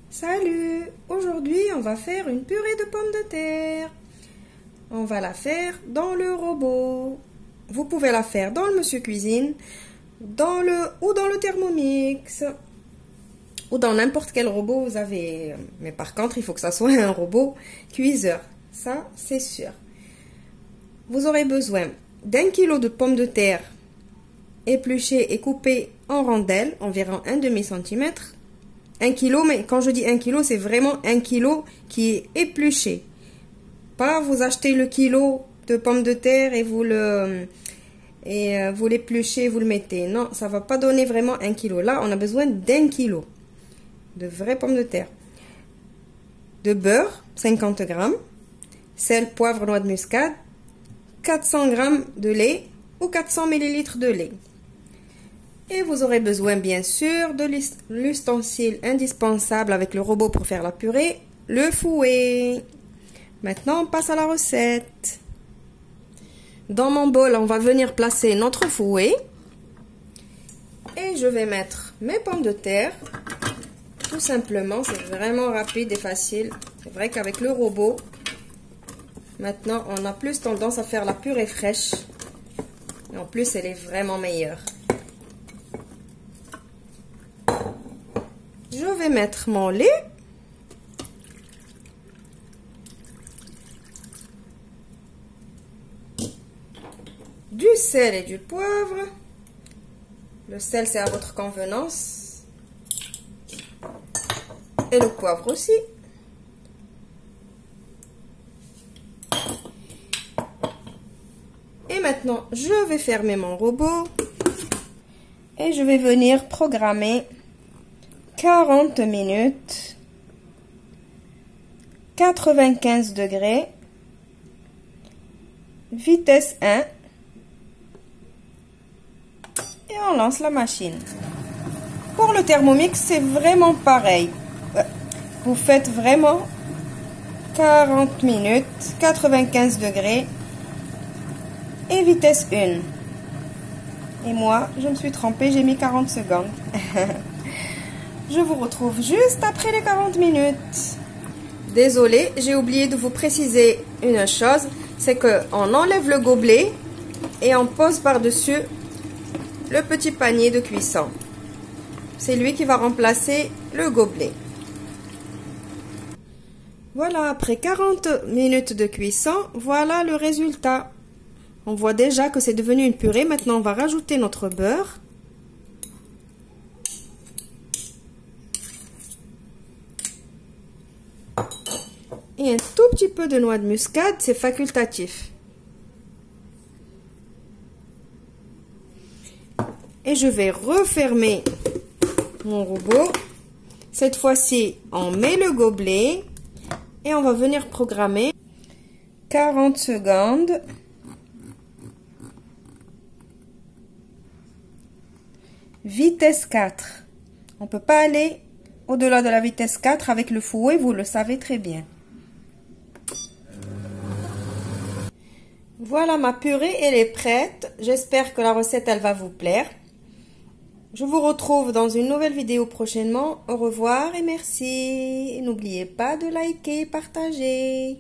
Salut! Aujourd'hui, on va faire une purée de pommes de terre. On va la faire dans le robot. Vous pouvez la faire dans le Monsieur Cuisine, dans le Thermomix, ou dans n'importe quel robot vous avez. Mais par contre, il faut que ça soit un robot cuiseur. Ça, c'est sûr. Vous aurez besoin d'1 kg de pommes de terre épluchées et coupées en rondelles, environ 1 demi-centimètre. 1 kg, mais quand je dis 1 kg, c'est vraiment 1 kg qui est épluché. Pas vous achetez le kilo de pommes de terre et vous l'épluchez, vous le mettez. Non, ça va pas donner vraiment 1 kg. Là, on a besoin d'1 kg de vraies pommes de terre. De beurre, 50 g. Sel, poivre, noix de muscade. 400 g de lait ou 400 ml de lait. Et vous aurez besoin bien sûr de l'ustensile indispensable avec le robot pour faire la purée, le fouet. Maintenant, on passe à la recette. Dans mon bol, on va venir placer notre fouet. Et je vais mettre mes pommes de terre. Tout simplement, c'est vraiment rapide et facile. C'est vrai qu'avec le robot, maintenant, on a plus tendance à faire la purée fraîche. Et en plus, elle est vraiment meilleure. Je vais mettre mon lait. Du sel et du poivre. Le sel, c'est à votre convenance. Et le poivre aussi. Et maintenant, je vais fermer mon robot. Et je vais venir programmer 40 minutes, 95 degrés, vitesse 1, et on lance la machine. Pour le Thermomix, c'est vraiment pareil. Vous faites vraiment 40 minutes, 95 degrés, et vitesse 1. Et moi, je me suis trompée, j'ai mis 40 secondes. Je vous retrouve juste après les 40 minutes. Désolée, j'ai oublié de vous préciser une chose, c'est qu'on enlève le gobelet et on pose par-dessus le petit panier de cuisson. C'est lui qui va remplacer le gobelet. Voilà, après 40 minutes de cuisson, voilà le résultat. On voit déjà que c'est devenu une purée. Maintenant, on va rajouter notre beurre. Et un tout petit peu de noix de muscade, c'est facultatif. Et je vais refermer mon robot. Cette fois-ci, on met le gobelet et on va venir programmer 40 secondes. Vitesse 4. On ne peut pas aller au-delà de la vitesse 4 avec le fouet, vous le savez très bien. Voilà, ma purée, elle est prête. J'espère que la recette, elle va vous plaire. Je vous retrouve dans une nouvelle vidéo prochainement. Au revoir et merci. N'oubliez pas de liker et partager.